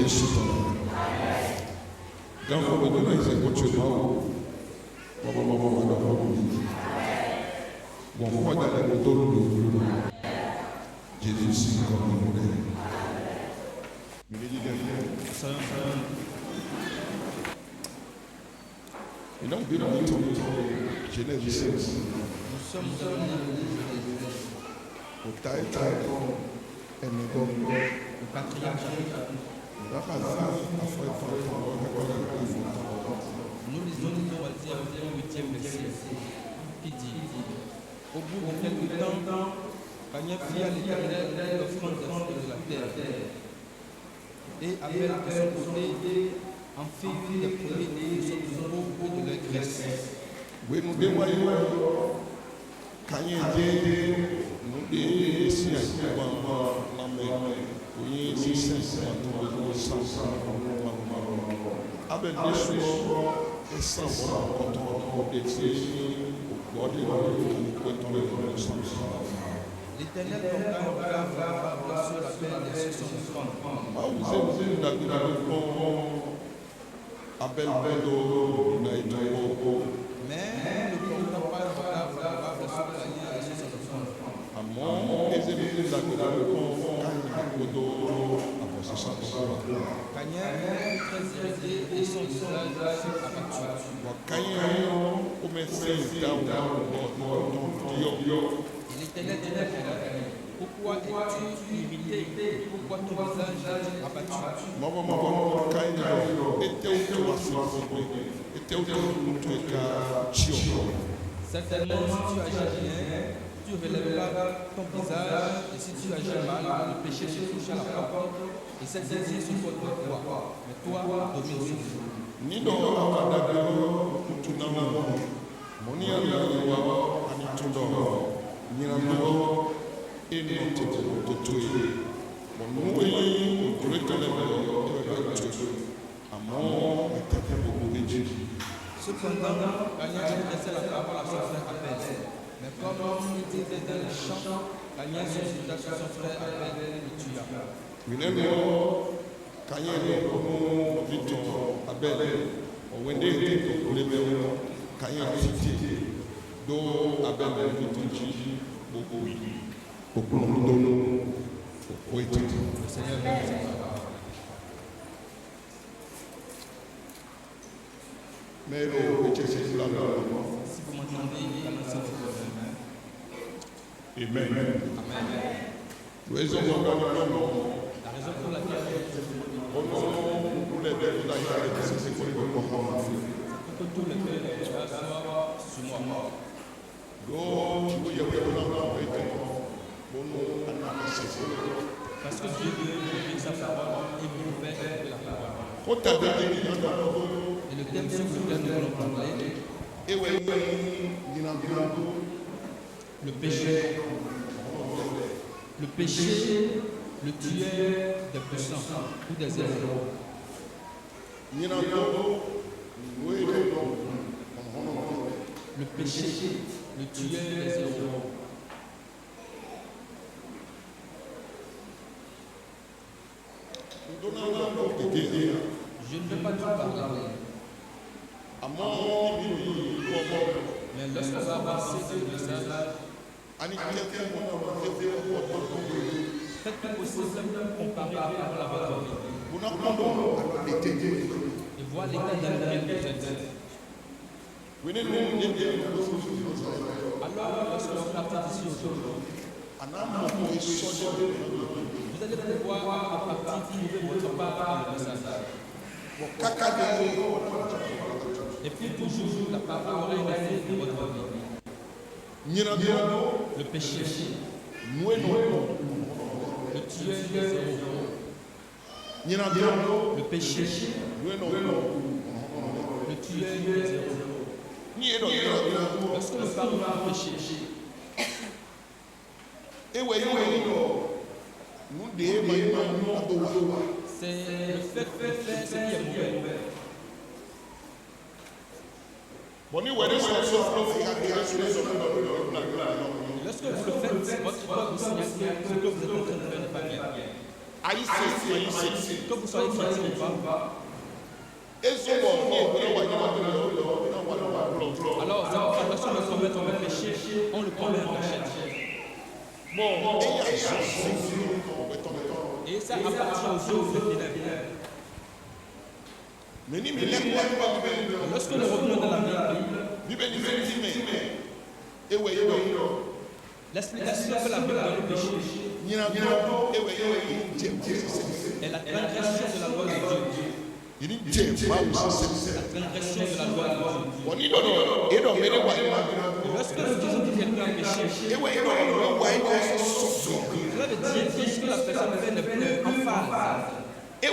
Jésus ton nom. Dans vos besoins, ils écoutent sur moi. Bon, moi, dans le moteur de Jésus, c'est comme un modèle. Et donc, bien entendu, Genèse 6. Nous sommes au taille, et nous sommes le patriarche. Nous lisons le 8e verset qui dit: au bout de quelque temps, Caïn fit à l'Éternel l'offrande de la terre. Et Abel, de son côté, en fit une des premiers-nés de son troupeau et de leur graisse. Oui, nous dévoilons. Caïn dit, nous dévoilons la mer. Oui, c'est ça. Abel dit, et sans voir quand on décide, au bord de l'Éternel tomba en grave sur la peine de son offrande. Vous avez Abel mais ne tomba pas en grave sur Caïn et sur son offrande. Caïn fut très irrité et son visage fut abattu. Et l'Éternel dit à Caïn: pourquoi es-tu irrité? Pourquoi ton visage est abattu? Certainement, si tu agis bien, tu relèveras ton visage, et si tu agis mal, le péché se touche à la porte, et cette désir se porte pour toi. Mais toi, domine sur nous. Cependant, Caïn adressait la parole à son frère Abel. Mais comme il était dans les champs, Caïn suscita sur son frère Abel et le tua. Le Seigneur bénisse sa parole. Mais si vous m'entendez, annoncez votre Amen. Amen. Amen. La raison pour laquelle pour que tous les pères soient sur moi. Parce que Dieu veut sa parole et vous fait la parole. Et le thème sur lequel nous allons parler, le péché. Le péché, le tueur des puissants ou des héros. Le péché, le tueur des héros. Je ne vais pas tout parler. Mais lorsqu'on va avancer sur le message, faites tout possible de comparer par rapport à votre vie. Et voir l'état dans lequel vous êtes. Alors, lorsque vous partez d'ici aujourd'hui, vous allez pouvoir à partir trouver votre part dans le message. Et puis toujours, la parole aura une effet de votre vie. Le péché, le tueur des héros. Le péché, le tueur des héros. Lorsque nous parlons du péché, c'est le fait de faire ce qui est mauvais. Lorsque vous le faites, votre corps vous signale que ce que vous êtes en train de faire n'est pas bien. que vous soyez chrétien ou pas. Alors, cette tentation de commettre le péché, on le commet en cachette. Et ça appartient aux œuvres ténèbres. Lorsque nous revenons dans la Bible, l'explication que la Bible donne au péché est la transgression de la loi de Dieu. La transgression de la loi de Dieu. Lorsque nous disons que quelqu'un a péché, cela veut dire que ce que la personne fait n'est plus en phase. C'est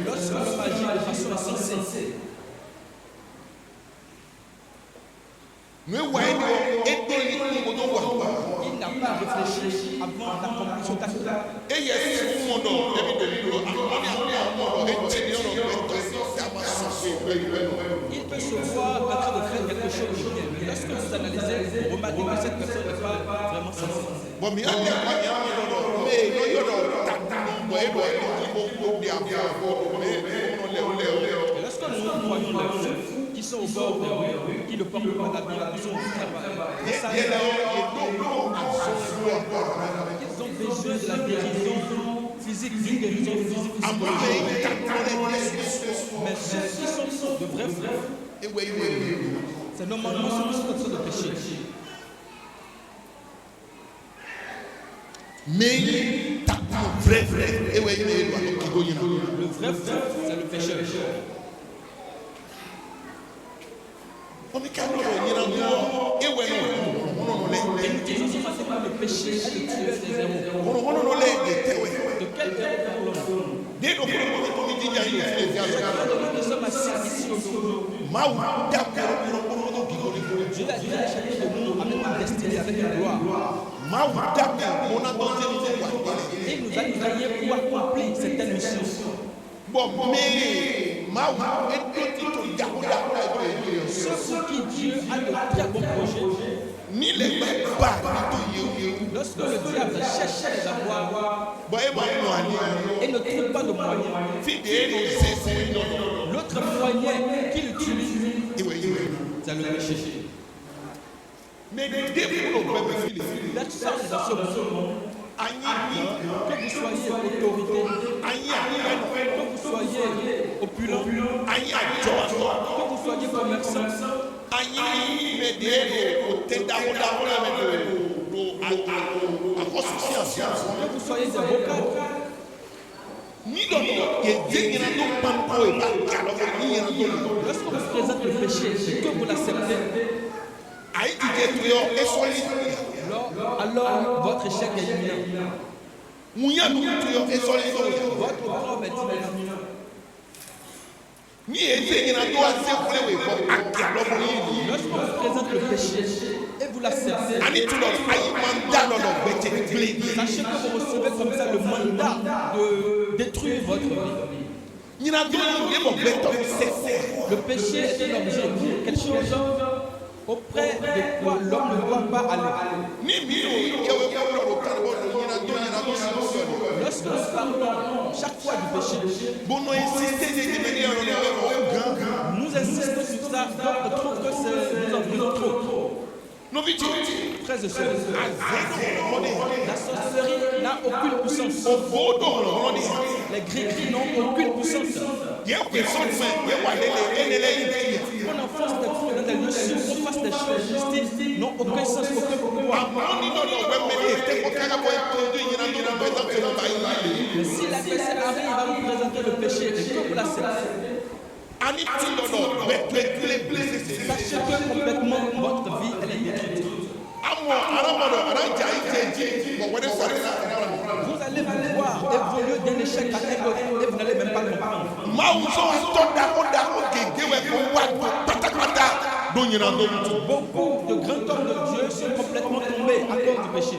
lorsque l'homme agit de façon insensée. Il n'a pas réfléchi avant d'accomplir son acte. Il peut se voir en train de faire quelque chose de bien, mais lorsque vous analysez, vous remarquez que cette personne n'est pas vraiment sensée. Et lorsque nous voyons les gens qui sont au bord des rues, qui ne portent pas d'habits, qui sont au travail, ils ont besoin de la guérison physique, d'une guérison physique. Mais ceux qui sont de vrais frères, c'est normalement ceux qui sont en train de pécher. Mais le vrai frère, c'est le pécheur. Et nous disons facilement le péché est le tueur des héros. De quel héros parlons-nous? Nous sommes assis ici aujourd'hui. Dieu a dit à chacun de nous avec une destinée, avec une gloire. Et il nous a créés pour accomplir certaines missions. Ce pour qui Dieu a de très bons projets. Lorsque le diable cherche à les avoir et ne trouve pas de moyen, l'autre moyen qu'il utilise, c'est le péché. Personne dans ce monde, que vous soyez autorité, que vous soyez opulent, que vous soyez commerçant, que vous soyez avocat, lorsque vous présentez le péché et que vous l'acceptez, alors votre échec est imminent. Votre problème est imminent. Lorsque vous présentez le péché et vous l'acceptez, sachez que vous recevez comme ça le mandat de détruire votre vie. Le péché est un objet, quelque chose auprès de quoi l'homme ne doit pas aller. Lorsque nous parlons chaque fois du péché, nous insistons sur ça, donc on trouve que nous en faisons trop. Frères et sœurs, la sorcellerie n'a aucune puissance. Les gris n'ont aucune puissance. Qu'on enfonce des trous dans des lieux sûrs, qu'on fasse des choses justices, n'ont aucun sens, aucun pouvoir. Mais si la personne arrive à vous présenter le péché et que vous l'acceptez, sachez que complètement votre vie elle est détruite. Vous allez vous voir évoluer d'un échec à un autre et vous n'allez même pas comprendre. Beaucoup de grands hommes de Dieu sont complètement tombés à cause du péché.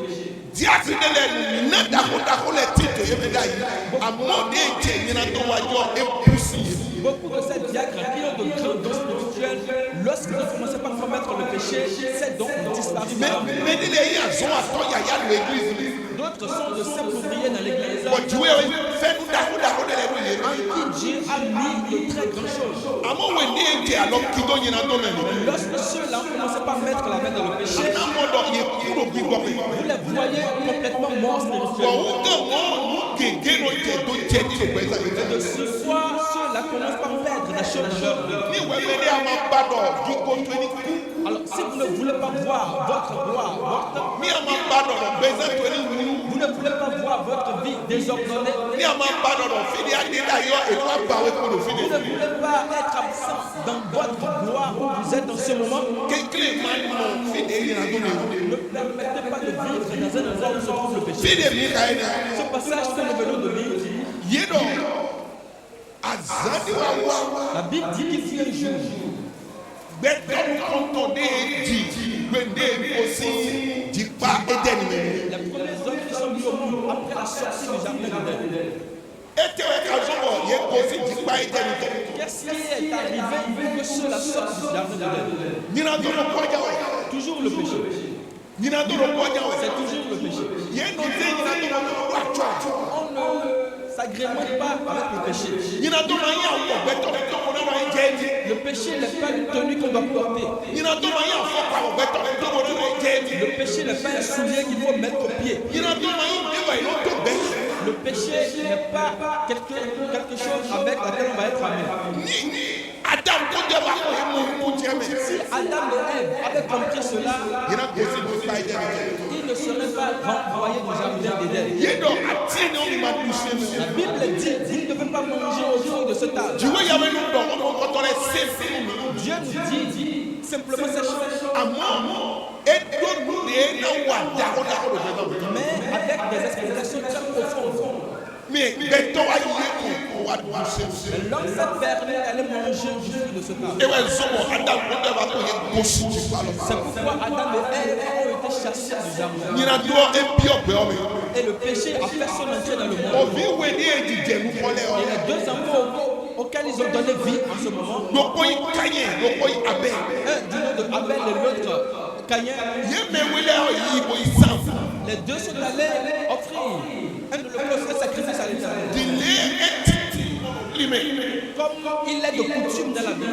Beaucoup de ces diacres qui ont de grands dons spirituels, lorsqu'ils ont commencé par commettre le péché, péché, ces dons ont disparu. Mais il est à son attend, il y a l'église. D'autres sont de simples ouvriers dans l'église Bon, Dieu fait nous d'accord de l'église. en qui Dieu a mis de très grandes choses. Lorsque ceux-là ont commencé par mettre la main dans le péché, vous les voyez complètement morts spirituellement. De ce soir, ceux-là commencent par perdre la chose dans leur vie. Alors, si vous ne voulez pas voir votre gloire, vous ne voulez pas voir votre vie désordonnée, vous ne voulez pas être absent dans votre gloire où vous êtes en ce moment, ne permettez pas de vivre dans un endroit où se trouve le péché. Ce passage que nous venons de lire, la Bible dit qu'il fut un jour. Les premiers hommes qui sont mis au monde après la sortie du jardin d'Éden. Qu'est-ce qui est arrivé pour que cela sorte du jardin d'Éden? Toujours le péché. C'est toujours le péché. On ne s'agrémente pas avec le péché. Le péché n'est pas une tenue qu'on doit porter. Le péché n'est pas un soulier qu'il faut mettre au pied. Le péché n'est pas quelque chose avec laquelle on va être amené. Si Adam et Ève avaient compris cela, ils ne seraient pas renvoyés du jardin d'Éden. La Bible dit qu'ils ne devaient pas manger autour de ce table. Dieu nous dit simplement ces choses. Mais avec des explications très profondes. L'homme s'est permis d'aller manger du fruit de ce table. C'est pourquoi Adam et Ève ont été chassés du jardin. Et le péché a fait son entrée dans le monde. Et les deux enfants auxquels ils ont donné vie en ce moment, un du nom de Abel et l'autre Caïn, les deux sont allés offrir un de leurs sacrifices à l'Éternel. Comme il est de coutume dans la vie.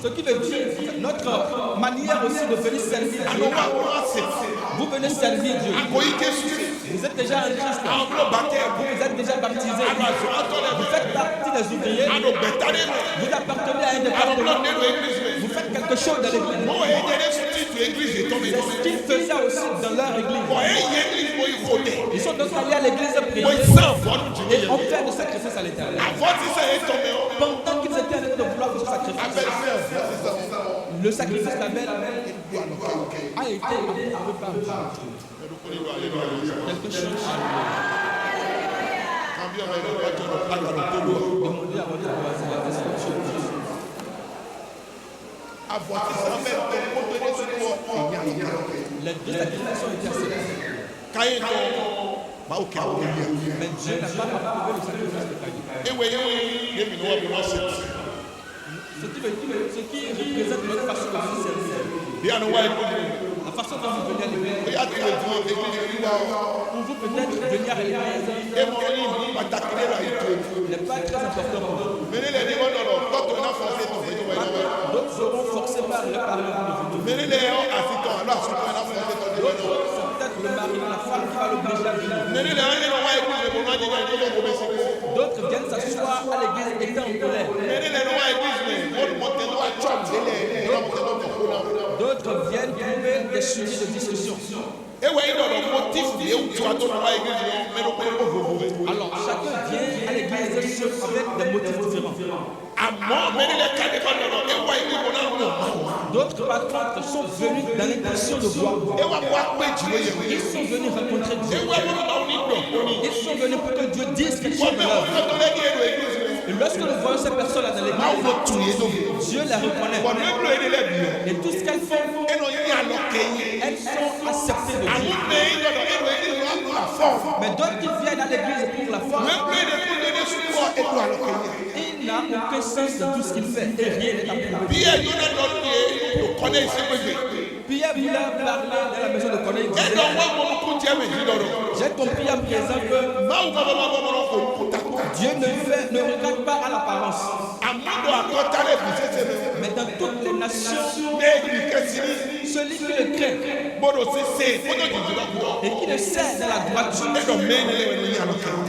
Ce qui veut dire notre manière aussi de venir servir Dieu. Vous venez servir Dieu. Vous êtes déjà en Christ. Vous êtes déjà baptisé. Vous faites partie des ouvriers. Vous appartenez à un département. Vous faites quelque chose dans l'église. C'est ce qu'ils faisaient aussi dans leur église. Ils sont donc allés à l'église prier et ont fait de sacrifice à l'Éternel. Pendant qu'ils étaient en train de vouloir faire ce sacrifice, le sacrifice d'Abel a été approuvé par Dieu. Quelque chose a demandez à votre voisin la description de Dieu. Les deux sacrifices ont été acceptés. Mais Dieu n'a pas approuvé le sacrifice de Caïn. Ce qui représente notre façon de se servir. La façon dont vous venez à l'église. Pour vous peut-être venir à l'église n'est pas très important pour vous. D'autres seront forcés par le parlement de venir. D'autres, c'est peut-être le mari ou la femme qui va l'obliger à venir. D'autres viennent s'asseoir à l'église étant en colère. D'autres viennent trouver des sujets de discussion. Alors chacun vient à l'église avec des motifs différents. D'autres par contre sont venus dans l'intention de voir. Ils sont venus rencontrer Dieu. Ils sont venus pour que Dieu dise quelque chose de leur vie. Et lorsque nous voyons ces personnes-là dans l'église, Dieu les reconnaît. Et tout ce qu'elles font, elles sont acceptées de Dieu. forme. Mais d'autres qui viennent à l'église pour la forme, Même plus de pour donner support et doit le Kenya. il n'a aucun sens de tout ce qu'il fait et rien n'est approuvé. Pierre, il y en a d'autres qui connaissent ce que je fais. Pierre voulait parler dans la maison de Corneille. Il Et disait, donc, moi, mon Dieu me dit, j'ai compris à présent que Dieu ne regarde pas à l'apparence. Mais dans toutes les nations, celui qui le craint et qui le sert dans la droiture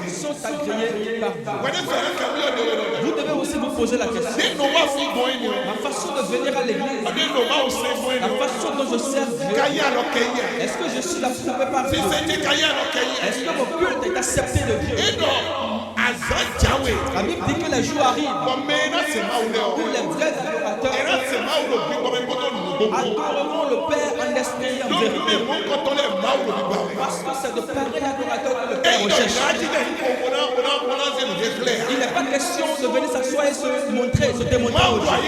sont agréés par Dieu. Vous devez aussi vous poser la question. Ma façon de venir à l'église, la façon dont je sers Dieu, est-ce que je suis approuvé par Dieu? Est-ce que mon culte est accepté de Dieu? La Bible dit que les jours arrivent où les vrais adorateurs adoreront le Père en esprit et en vérité. Parce que c'est de pareils adorateurs que le Père recherche. Il n'est pas question de venir s'asseoir et se montrer, se démontrer aux gens.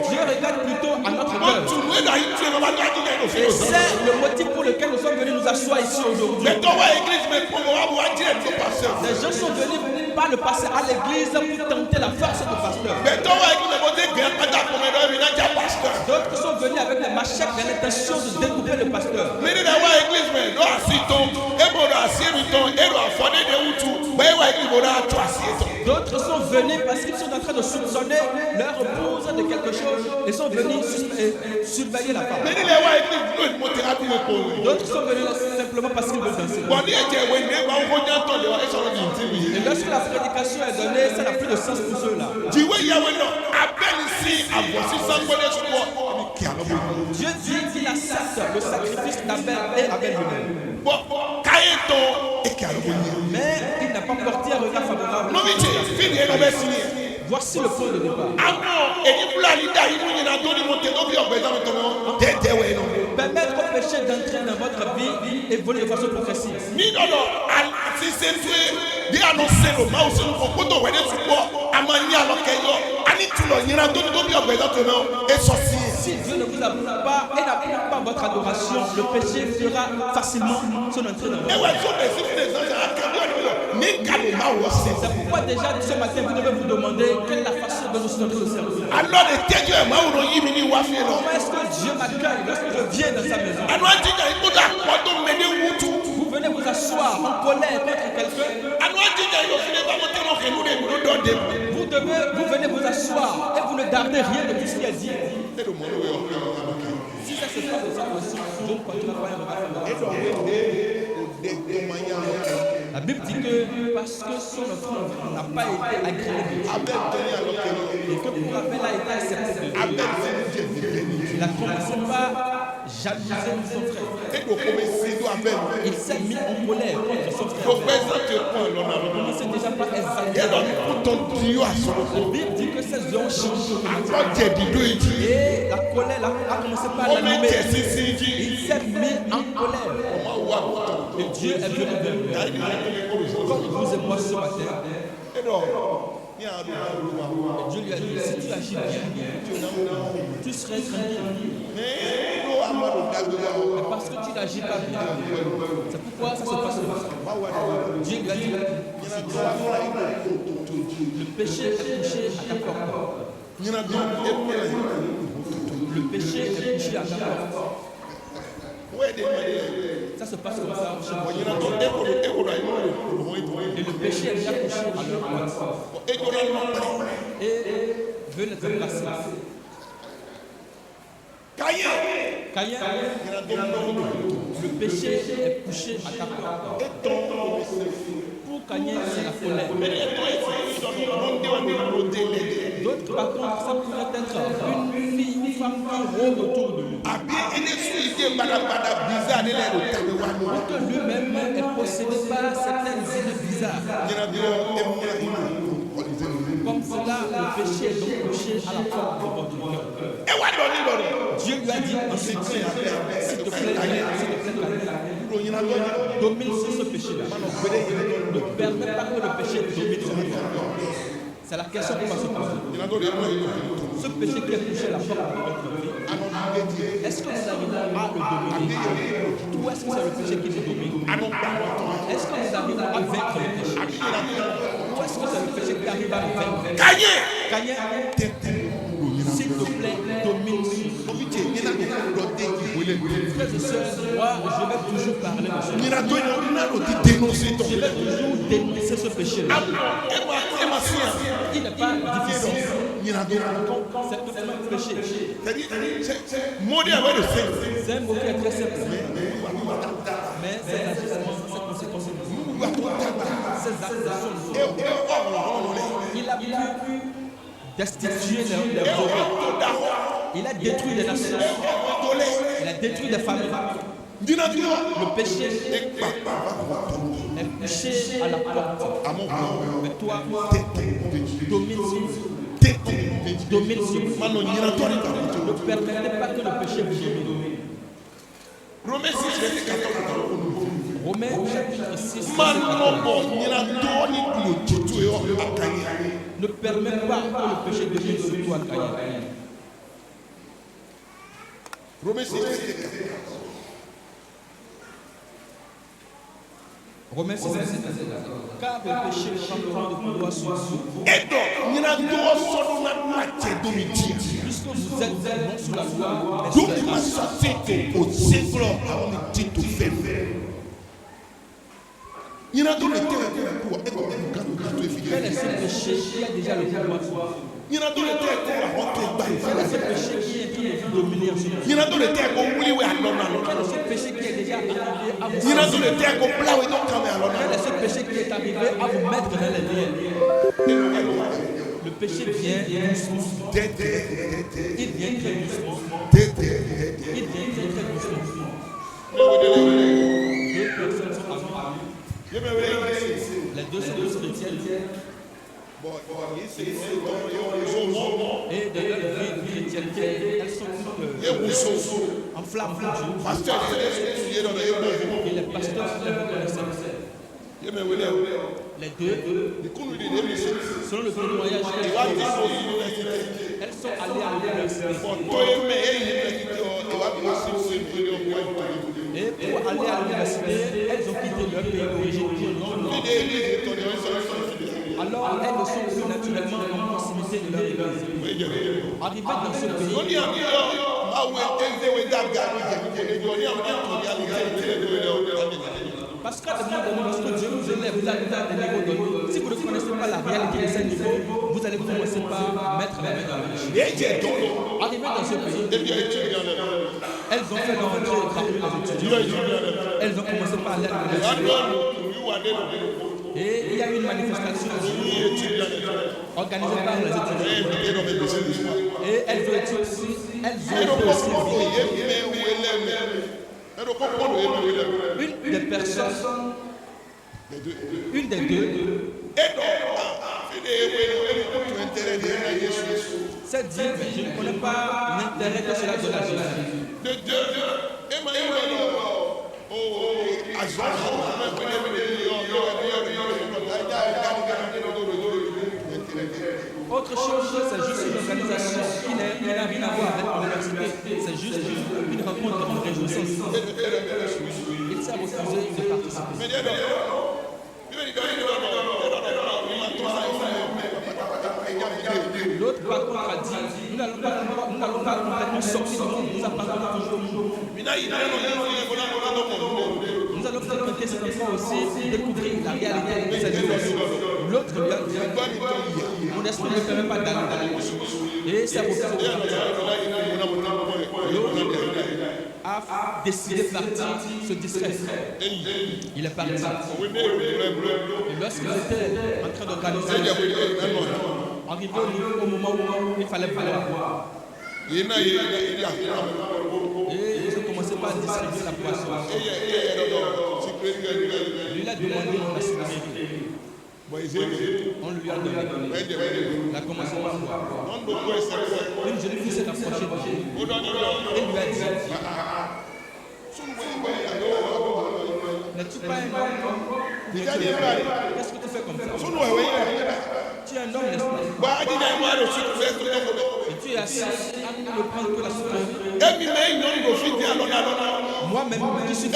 Dieu regarde plutôt à notre cœur. Et c'est le motif pour lequel nous sommes venus nous asseoir ici aujourd'hui. Les gens sont venus par le passé à l'église pour tenter la force du pasteur. D'autres sont venus avec des machettes dans l'intention de découper le pasteur. D'autres sont venus parce qu'ils sont en train de soupçonner leur épouse de quelque chose et sont venus surveiller la femme. D'autres sont venus simplement parce qu'ils veulent danser. Et lorsque la prédication est donnée, ça n'a plus de sens pour ceux-là. Dieu dit qu'il accepte le sacrifice d'Abel et Abel lui-même. Mais il n'a pas porté un regard favorable. Voici le point de départ. Permettre au péché d'entrer dans votre vie et voler de façon progressive. Si Dieu ne vous approuve pas et n'approuve pas votre adoration, le péché fera facilement son entrée dans votre vie. C'est pourquoi déjà ce matin vous devez vous demander quelle est la façon dont je suis en train de servir. Comment est-ce que Dieu m'accueille lorsque je viens dans sa maison? Vous venez vous asseoir en colère contre quelqu'un. Vous venez vous asseoir et vous ne gardez rien de tout ce qu'il a dit. Si ça se passe de cette façon, Dieu ne portera pas un regard favorable. La Bible dit que parce que son offrande n'a pas été agréée de Dieu et que pour Abel a été accepté de Dieu, il n'a commencé par jalouser son frère. Il s'est mis en colère contre son frère. Il ne s'est déjà pas exalté. La Bible dit que ses yeux ont changé. Et la colère a commencé par l'animer. Il s'est mis en colère. Et Dieu est venu vers lui. Comme vous et moi ce matin. Et Dieu lui a dit, si tu agis bien, tu serais tranquille. Mais parce que tu n'agis pas bien, c'est pourquoi ça se passe comme ça. Dieu lui a dit, le péché est couché à ta porte. Le péché est couché à ta porte. Ça se passe comme ça chez moi. Et le péché est déjà couché à leur porte. Et veut l'être placé. Caïn, le péché est couché à ta porte. Pour Caïn, c'est la colère. D'autres, par contre, ça pourrait être une fille, une femme qui rôde autour de lui. Pour que lui-même est possédé par certaines idées bizarres. Comme cela, le péché est donc couché à la porte de votre cœur. Dieu lui a dit ensuite, s'il te plaît, domine sur ce péché-là. Ne permets pas que le péché domine sur toi. C'est la question qu'on va se poser. Ce péché qui est touché à la porte de notre vie, est-ce que nous arrivons à le dominer? Ou est-ce que c'est le péché qui nous domine? Est-ce que nous arrivons à vaincre le péché? Ou est-ce que c'est le péché qui arrive à nous vaincre? Kanye, s'il te plaît, domine sur nous. Frères et sœurs, moi, je vais toujours parler de ce péché. Je vais toujours dénoncer ce péché. Il n'est pas difficile. C'est totalement un péché. C'est un mot qui est très simple. Mais ces agissements, ces conséquences, ces actions, il a pu destituer les hommes. Il a détruit les nations. Il a détruit les familles. Le péché est couché à la porte. Mais toi, domine sur nous. Domine sur nous. Ne permettez pas que le péché vous domine. Romains chapitre 6. Ne permets pas que le péché domine sur toi, Caïn. Romains 6. Romains 6. Car le péché prendra de pouvoir sur vous. Puisque vous êtes non sous la loi, mais sous la quel est ce péché qui a déjà le pouvoir sur vous? Quel est ce péché qui est en train de vous dominer en ce moment? Quel est ce péché qui est déjà arrivé à vous? Quel est ce péché qui est arrivé à vous mettre dans les liens? Le péché vient doucement. Il vient très doucement. Il vient très doucement. Deux personnes sont amies. Les deux sont tous chrétiennes. Et de leur vie chrétienne, elles sont toutes en flamme pour Dieu. Et les pasteurs sont les reconnaissants. Les deux, selon le témoignage, elles sont allées à l'université. Et pour aller à l'université, elles ont quitté leur pays d'origine. Alors elles ne sont plus naturellement en proximité de leur église. Arrivées dans ce pays, parce qu'à un moment donné, lorsque Dieu vous élève là dans des niveaux donnés, si vous ne connaissez pas la réalité de ces niveaux, vous allez commencer par mettre la main dans le péché. Arrivées dans ce pays, elles ont fait l'entrée parmi les étudiants. Elles ont commencé par aller à l'université. Et il y a eu une manifestation organisée par les étudiants. Et elles ont été aussi une des deux s'est dit, je ne connais pas l'intérêt que cela donne à Jésus. Autre chose, c'est juste une organisation qui n'a rien à voir avec l'université. C'est juste une rencontre en réjouissance. Il s'est refusé de participer. L'autre par contre a dit, nous n'allons pas complètement sortir du monde, nous appartenons toujours. Nous allons fréquenter cet enfant aussi, découvrir la réalité de cette vie. L'autre lui a dit, mon esprit ne permet pas d'aller. Et c'est refusé de partir. L'autre a décidé de partir, se distraire. Il est parti. Et lorsqu'il était en train d'organiser, arrivé au moment où il fallait boire. Et ils ont commencé par distribuer la poisson. Lui a demandé la sécurité. On lui a donné. Il a commencé par boire. Une jeune fille s'est approchée de lui. Et lui a dit, n'es-tu pas un homme? Qu'est-ce que tu fais comme ça? tu es un homme, n'est-ce pas? Et tu es assis à ne prendre que la sucrerie. Moi-même, qui suis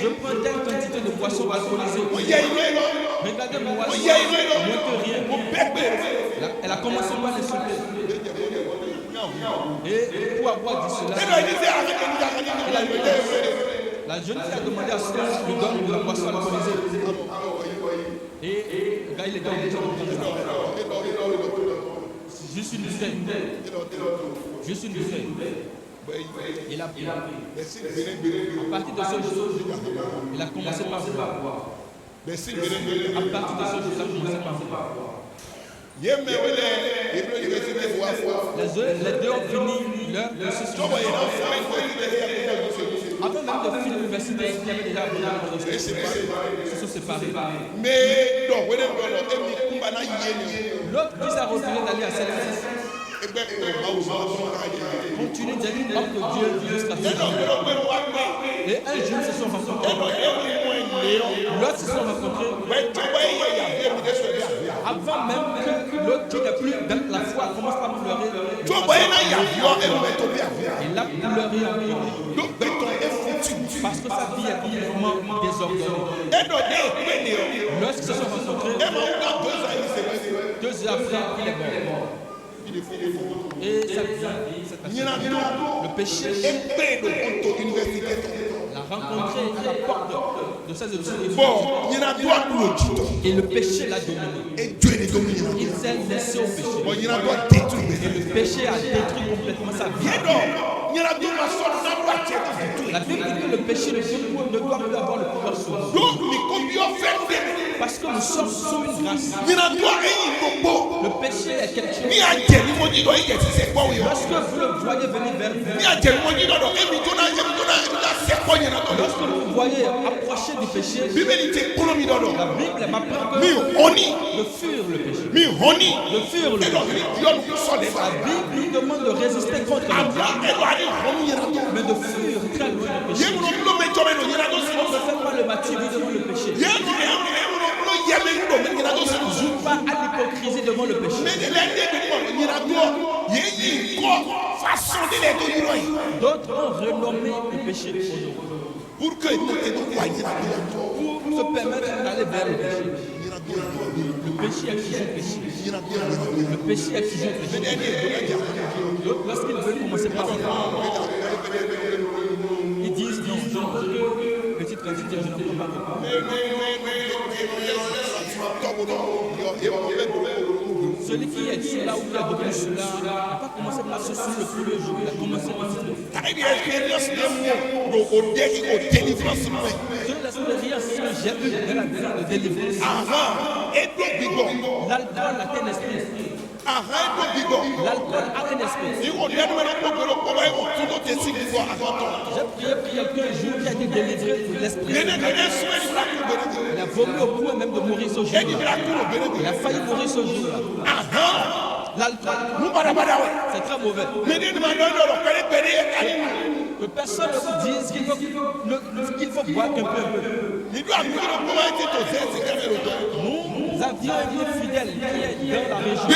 je prends telle quantité de boissons alcoolisées. Regardez-moi, moins que rien. Elle a commencé par l'insulter. Et pour avoir dit cela, la jeune fille a demandé à ce qu'on lui donne de la boisson alcoolisée. Et le gars, il est dans le juste une bouteille. Juste une bouteille. Il a pris. À partir de ce jour, il a commencé par boire. À partir de ce jour, il a commencé par boire. Les deux ont fini leur processus. Avant même de finir l'université, il y avait déjà ils se sont séparés. L'autre qui s'est refusé d'aller à cette fête continue d'être homme de Dieu jusqu'à ce jour. Et un jour, ils se sont rencontrés. L'autre se sont rencontrés. Avant même que l'autre qui n'est plus dans la foi commence par pleurer. Il a pleuré en priant. Parce que sa vie est complètement désordonnée. Lorsqu'ils se sont rencontrés, 2 heures après, il est mort. Et sa vie, le péché l'a rencontré à la porte de ses études. Et le péché l'a dominé. Il s'est laissé au péché. Et le péché a détruit complètement sa vie. La Bible dit que le péché ne doit plus avoir le pouvoir sur nous. Parce que nous sommes sous une grâce. Le péché est quelque chose. Lorsque vous le voyez venir vers vous, lorsque vous le voyez approcher du péché, la Bible m'apprend que de fuir le péché. De fuir le péché. La Bible nous demande de résister contre le diable, mais de fuir très loin du péché. On ne fait pas le bâti devant le péché. On ne joue pas à l'hypocrisie devant le péché. D'autres ont renommé le péché pour se permettre d'aller vers le péché. Le péché est toujours péché. Le péché est toujours péché. Lorsqu'ils veulent commencer par là, ils disent non, je ne peux que petite quantité, je ne peux pas. Celui qui est là où il a devenu cela n'a pas commencé par ce sur le premier jour, il a commencé par ce jour. C'est l'expérience que j'ai eue dans la vie de délivrance. L'alcool a un esprit. L'alcool a un esprit. J'ai prié pour quelqu'un un jour qui a été délivré de l'esprit. Il a vomi au point même de mourir ce jour-là. Il a failli mourir ce jour-là. L'alcool, c'est très mauvais. Que personne ne se dise qu'il faut boire qu'un peu. Nous avions un fidèle qui est dans la région.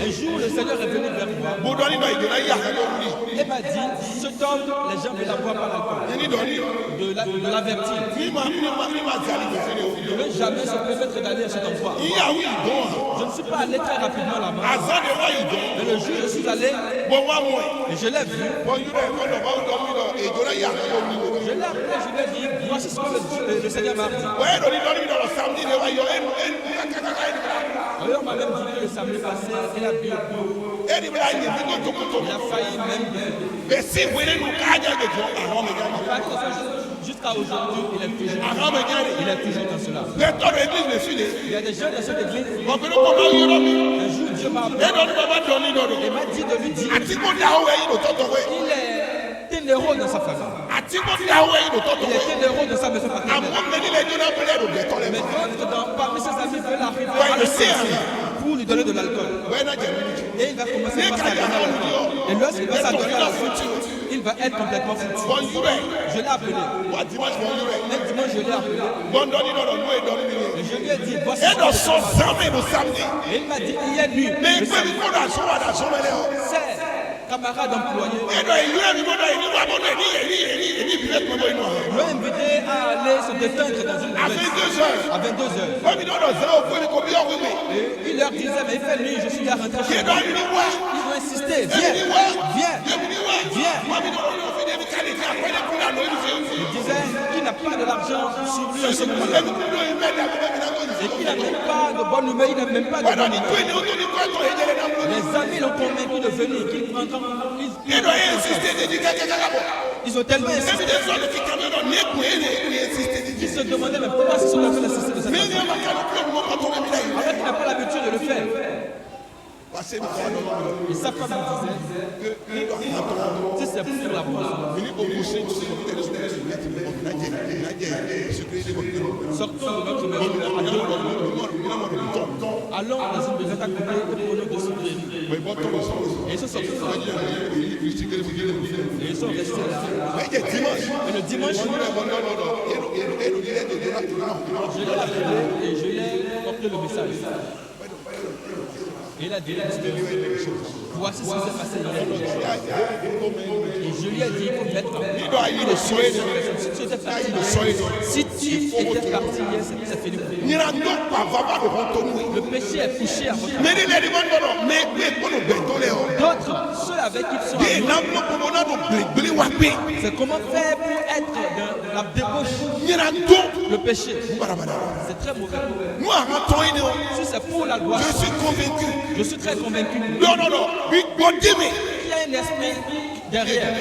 Un jour, le Seigneur est venu vers moi et m'a dit, cet homme, les gens veulent avoir par l'alcool. De l'avertir. Ne veut jamais se permettre d'aller à cet endroit. Je ne suis pas allé très rapidement là-bas. Mais le jour où je suis allé, et je l'ai vu. Je l'ai appelé, je lui ai dit, voici ce que le Seigneur m'a dit. Alors on m'a même dit que le samedi passé, il a bu. Il a failli même bien. Jusqu'à aujourd'hui, il est toujours dans cela. Il y a des gens dans cette église. Un jour, Dieu m'a appelé et m'a dit de lui dire qu'il est un héros dans sa famille. Il est un héros dans sa maison paternelle. Mais d'autres, parmi ses amis, veulent arriver à le servir. pour lui donner de l'alcool. Et il va commencer par s'adonner à l'alcool. Et lorsqu'il va s'adonner à l'alcool, il va être complètement foutu. Je l'ai appelé. Un dimanche, je l'ai appelé. Et je lui ai dit, voici. Et il m'a dit, hier nuit, c'est camarade employé l'ont invité à aller se détendre dans une nouvelle à 22h. Et il leur disait, mais il fait nuit, je suis là rentré chez moi. Ils ont insisté, viens. Il disait qu'il n'a pas de l'argent sur lui en ce moment-là. Et qu'il n'a même pas de bonne humeur, il n'a même pas de bonne humeur. Les amis l'ont convaincu de venir, qu'il prendra. Ils ont tellement insisté qu'ils se demandaient même pourquoi ils sont en train d'insister de cette façon. Alors qu'il n'a pas l'habitude de le faire. Et sa femme me disait si c'est pour la boisson, sortons de notre maison allons dans une maison à côté et prenons de sourire. Et ils sont sortis là. Et ils sont restés là. Et le dimanche, je l'ai appelé et je lui ai porté le message. Et il a dit, voici ce qui s'est passé hier. Et je lui ai dit, il faut mettre si tu étais parti hier, c'est fini. Le péché est couché à votre main. D'autres, ceux avec qui ils sont c'est comment faire pour être dans la débauche. Le péché, c'est très mauvais. Si c'est pour la gloire, je suis convaincu. Je suis très convaincu. Non. Il y a un esprit derrière.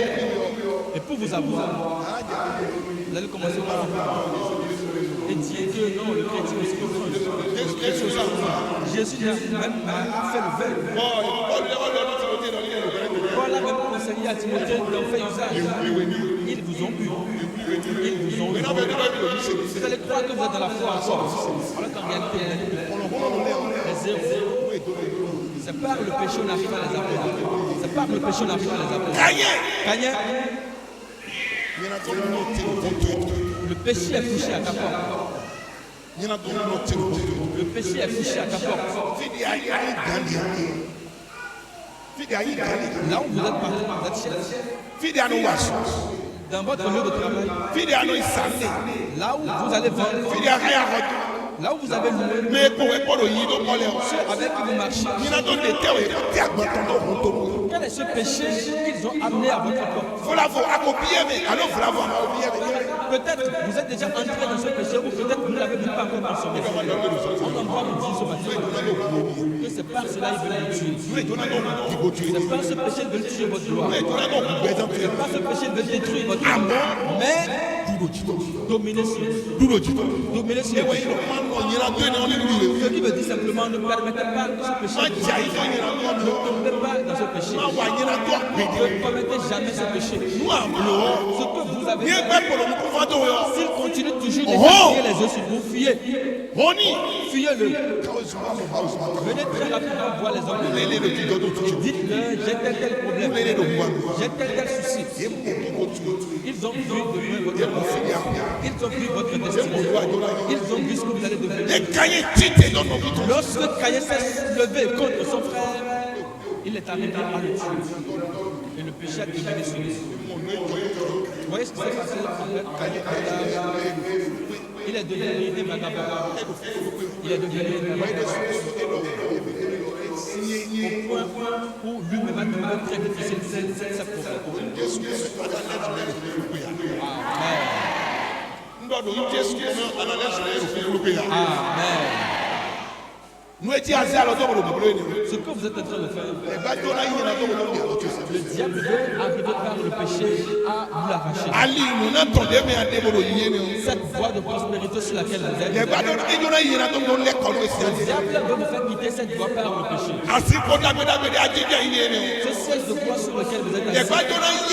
Et pour vous avouer, vous allez commencer par et dire que non, le chrétien aussi comprend. Jésus même a fait le verbe. Paul a même conseillé à Timothée de leur faire usage. Ils vous ont eu. Vous allez croire que vous êtes dans la foi encore. Alors qu'en réalité, les zéros. C'est par le péché on arrive à les appeler. C'est par le péché on arrive à les appeler. Caïn. Le péché est couché à ta porte. Le péché est couché à ta porte. Là où vous êtes parti, vous êtes chez dans votre lieu de travail. Là où vous allez vendre. Là où vous avez loué, ceux avec qui vous marchez, quel est ce péché qu'ils ont amené à votre porte? Peut-être vous êtes déjà entré dans ce péché ou peut-être vous ne l'avez même pas encore consommé. On va vous dire ce matin que c'est par cela qu'ils veulent vous tuer. C'est par ce péché qu'ils veulent tuer votre gloire. C'est par ce péché qu'ils veulent détruire votre gloire. Mais dominer sur vous. Dominer sur vous. Ce qui veut dire simplement ne permettez pas que ce péché ne tombez pas dans ce péché. Ne commettez jamais ce péché. Ce que vous avez s'il continue toujours de crier les yeux sur vous, fuyez. Fuyez-le. Venez très rapidement voir les hommes. Dites-leur, j'ai tel problème. J'ai tel souci. Ils ont vu de votre destin. Ils ont vu votre destin. Ils ont vu ce que vous allez devenir. Lorsque Caïn s'est levé contre son frère, il est arrivé à le tuer. Et le péché a déchaîné sur lui. Vous voyez ce qui s'est passé avec Caïn? Il est devenu un vagabond. Il est devenu un vagabond. Au point où lui-même a trouvé très difficile cette propre. Amen. Ce que vous êtes en train de faire, le diable veut arriver par le péché à vous l'arracher. Cette voie de prospérité sur laquelle vous êtes, le diable veut vous faire quitter cette voie par le péché. Ce siège de poids sur lequel vous êtes assis,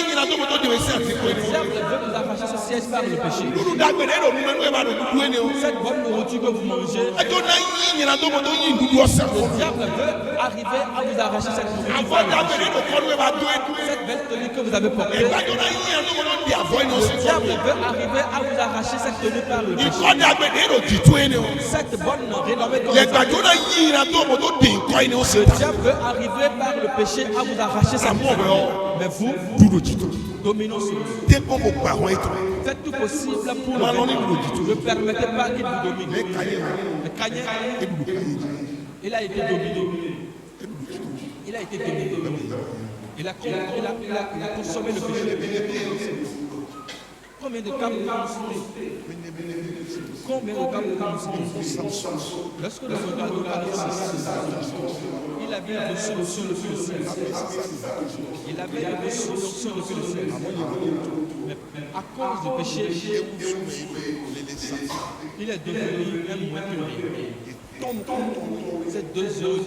le diable veut vous arracher ce siège par le péché. Cette bonne nourriture que vous mangez, nuɖuɖu ɔsɛ Le diable veut arriver à vous arracher cette nourriture. avɔ dabe ɖe ɖokɔnu eba do edu Cette belle tenue que vous avez portée. ìgbàjọ náà yín ẹnu wọn di avɔ yìí Le n'osi diable veut arriver à vous arracher cette tenue par le péché. ìkọ́ dabe ɖe ɖo ditu yìí ni o Cette bonne renommée que le vous avez. ìgbàjọ náà yín ìrìn àtọ́ ọmọ tó di nkọ́ yìí ni o si Le ta diable veut arriver par le péché à vous arracher cette Amour, tenue. Mais vous, dúró ditu dominons sur lui. dé kó mo gbà wọ́n ètò Faites tout possible pour Moi, non, le il dominer. Ne permettez pas qu'il vous domine. ẹ káyé Le Caïn, ebudu káyé il a été dominé. Il a été dominé. Il a consommé le péché. Combien de cas vous citez? Combien de cas vous citez? Lorsque le soldat de il avait reçu l'onction depuis le ciel. Il avait reçu l'onction depuis le ciel. Mais à cause du péché, il est devenu un moins que rien. Ces 2 heures,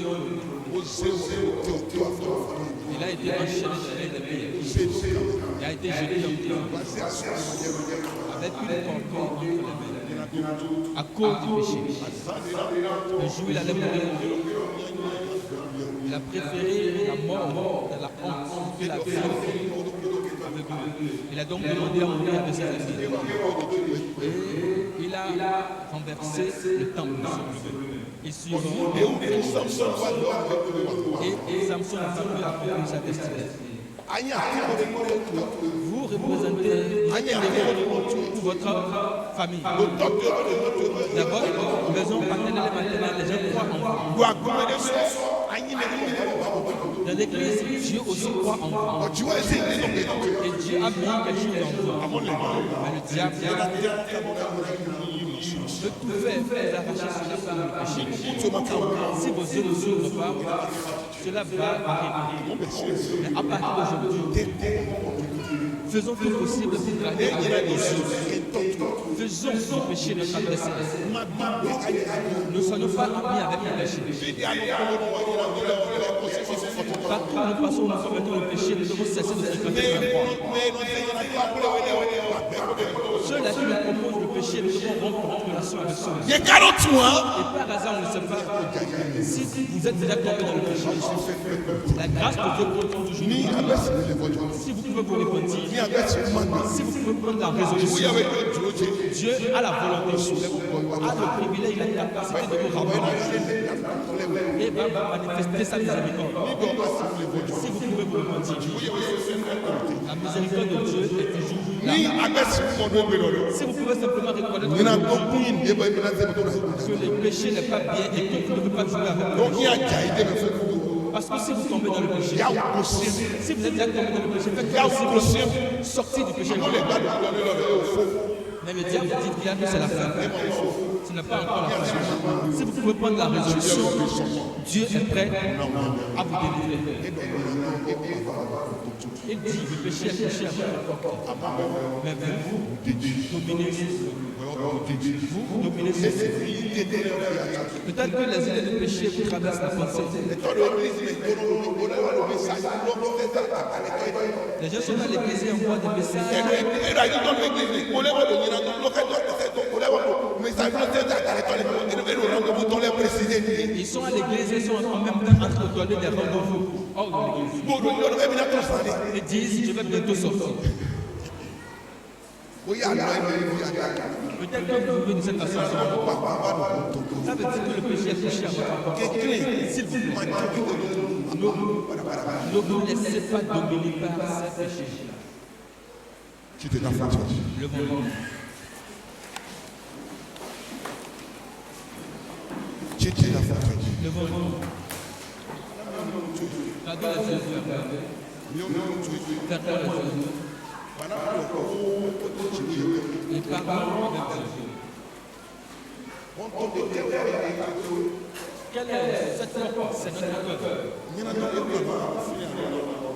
il a été enchaîné des pierres. Il a été jeté en terre avec une corbeille entre les mains. À cause du péché. Le jour où il allait mourir, il a préféré la mort de la honte que la vie avec lui. Il a donc demandé à mourir avec ses amis. Et il a renversé le temple sur lui. Et suivant, et Samson n'a pas pu accomplir sa destinée. Vous représentez pour votre famille. D'abord, maison paternelle et maternelle, les gens croient en vous. Dans l'église, Dieu aussi croit en vous. Et Dieu a mis quelque chose en vous. Mais le diable veut tout faire pour vous arracher cela par le péché. Si vos yeux ne s'ouvrent pas, cela va arriver. Mais à partir d'aujourd'hui, faisons tout possible pour garder avec nos yeux. Faisons du péché notre adversaire. Ne soyons pas amis avec le péché. Partout où nous passons, nous commettons le péché, nous devons cesser de fréquenter la croix. Ceux-là qui nous proposent le péché, nous devons rompre notre relation avec ceux-là. Et par hasard, on ne sait pas si vous êtes déjà tombé dans le péché. La grâce de Dieu continue toujours. Si vous pouvez vous repentir, si vous pouvez prendre la résolution, Dieu a la volonté, a le privilège, la capacité de vous ramener et va vous manifester sa miséricorde. Si vous pouvez vous repentir, la miséricorde de Dieu est toujours là. Si vous pouvez simplement reconnaître que le péché n'est pas bien et que vous ne pouvez pas jouer avec le parce que si vous tombez dans le péché, si vous êtes déjà tombé dans le péché, faites possible sortir du péché. Mais le diable dit bien que c'est la fin. Ce n'est pas encore la fin. Si vous pouvez prendre la résolution, Dieu est prêt à vous délivrer. Il dit, le péché est péché à votre portée. Mais vous dominez vous dominez ce peut-être que les idées de péché vous traversent la pensée. Les gens sont dans l'église et envoient des messages. Ils sont à l'église et ils sont en même temps en train de donner des rendez-vous hors de l'église. Ils disent, je vais bientôt sortir. Peut-être que vous venez de cette façon. Ça veut dire que le péché est péché à votre porte. S'il vous plaît, ne vous laissez pas dominer par ces péchés. Levons-nous. Levons-nous. Gardons les yeux fermés. Fermons les yeux. Et parlons avec Dieu. Quelle est cette porte? C'est notre cœur.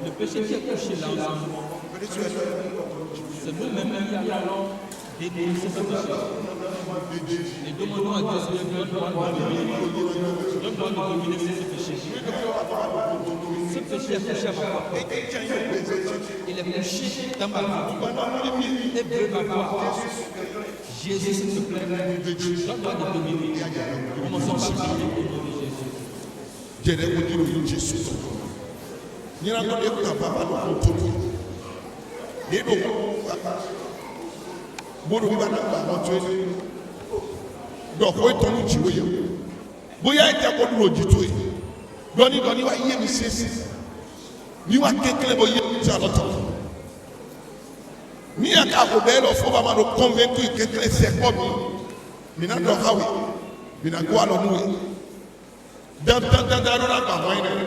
Le péché qui est couché là ensemble, c'est nous-mêmes qui allons dénoncer ce péché. Et demandons à Dieu de dominer ce péché. Ce péché est couché à ma porte. Il est couché dans ma vie. Et veut m'avoir. Jésus, s'il te plaît, donne-moi de dominer. Commençons par prier au nom de Jésus. jẹ́rẹ́ mo nílò yìí Jésù tó nyina tó lè kún àbá àbá lọ́kọ́ tó lò nínú bódò bí bá náà bá àwọn tó yẹ dọ̀kọ́ ìtọ́nù jìwé yẹ bóyá ẹ̀jẹ̀ kó dúró jì tó yẹ lọ́ni wá yé mi sẹ́sẹ́ ní wá kékeré bó yé mi tí a lọ́tọ̀ ní ẹ̀ka àkó bẹ́ẹ̀ lọ fún bàmá ló kọ́nvẹ́ntù kékeré sẹ́kọ́ mi nà dọ̀ káwé mi nà gbọ́ àlọ́ nùwé dandandandan lọ́la gbà wọ́n yẹn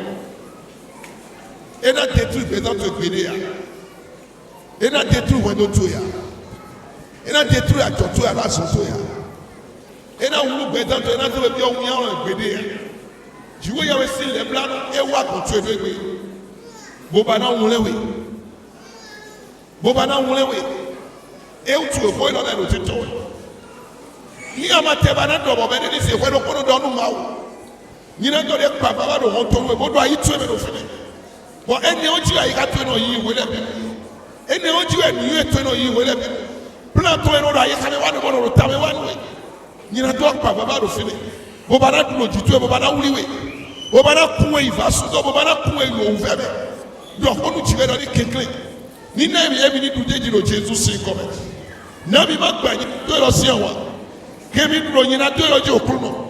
ẹ̀dá tètú ìgbésẹ̀ tó gbélé ya ẹ̀dá tètú ìwẹ́dọ̀ tó ya ẹ̀dá tètú àjọ tó ya lásán tó ya ẹ̀dá wúlò gbẹ̀dẹ̀ tó ẹ̀dá tó bẹ̀ bí ọ̀hún yà wọ́n gbélé ya jìwé yà wẹ́ sí lẹ́bílá ẹ̀wọ́ àkọ́tù ẹ̀dọ́ ẹ̀gbẹ́ bóba náà wúlẹ̀ wẹ̀ bóba náà wúlẹ̀ wẹ̀ ẹ̀wùtù ẹ̀fọ́ ìlọ́lẹ̀ ló ti tọ̀ ní àmà tẹ̀bà náà dọ̀bọ̀ bẹ́ẹ̀ ní sèwé ló kọ́nù dọ́nù máa wò nyina dɔ de kpa baba do hɔn tɔ wɛ bodo ayi tue mi do fɛnɛ bɔn ɛnɛ o dzi ayi ka tue n'o yi wele bi ɛnɛ o dzi ɛnu yɛ tue n'o yi wele bi plan tɔ yɛ n'o do ayi ka ne wa ne bɔ n'o do ta mi wa ne wɛ nyina dɔ kpa baba do fɛnɛ boba na duro dzi tue boba na wuli wɛ boba na kun wɛ ifa sutɔ boba na kun wɛ yowu fɛ bɛ dɔ kɔnu dzi wɛ dɔ ni kekele ni na mi ebi ni dundé dzi do Jésù si kɔmɛ na mi ma gba nyi do yɛ lɔ si yɛ wa kemi duro nyina do yɛ lɔ dzi okuru nɔ.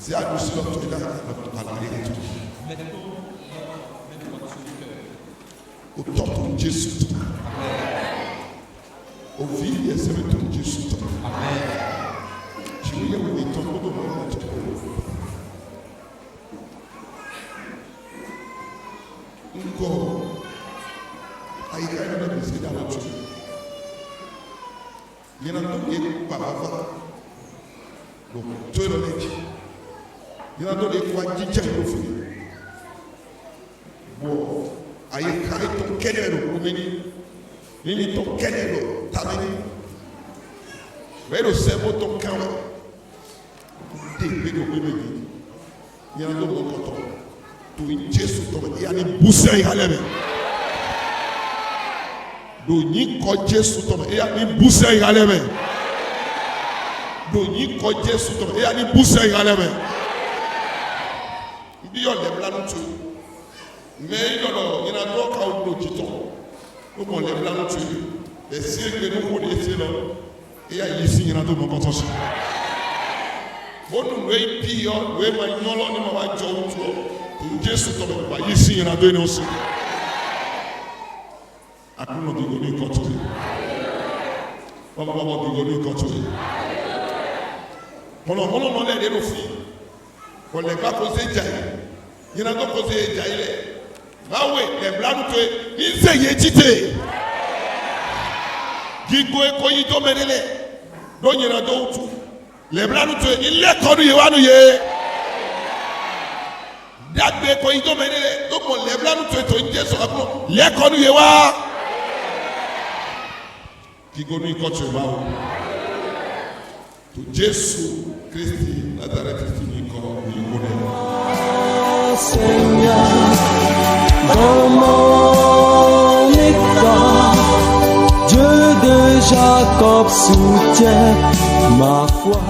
C'est à nous sur notre là, au top de Jésus. Au fil des semaines de Jésus. Je vais vous dire ton nom de mon Dieu. Encore, aïe, aïe, aïe, c'est dans la journée. Il y en a d'autres par avant. Donc, tu es le mec. Il y a d'autres qui ont dit tiens, il faut. Bon, aïe, aïe, ton kenero, il est ton kenero, tamini. Mais le cerveau, ton cœur, t'es bébé, il y a d'autres qui ont tout une Jésus, il y a des boussins, il y a des do nyi kɔ Jésus tɔmɔ eya ni busa yi alɛ mɛ do nyi kɔ Jésus tɔmɔ eya ni busa yi alɛ mɛ nbi yɔ lɛbila nutu mɛ yɔlɔ yina dɔ ka o do jitɔ o mɔ lɛbila nutu esi egbe no ko de esi lɔ eya yi si yina do mɔ kɔtɔ si bonu wei pi yɔ wei ma nyɔlɔ ni ma wa jɔ o tu o Jésus tɔmɔ wa yi si yina do yi ni o si. Akuno digo ni kotu. Baba digo ni kotu. Mono no le de fi. Ko le ba ko se jai. Yina ko ko se jai le. Bawe le blanu to ni se ye tite. Gigo e ko yi to merele. Do yina do utu. Le blanu to ni le ko nu ye wanu ye. Dagbe ko yi to merele. Do mo le blanu to Jesu akuno. Le ko nu ye wa. Kigonu ikoche bao to Jésus Christi Nazareth niko yikone Seigneur dans mon état Dieu de Jacob soutient ma foi.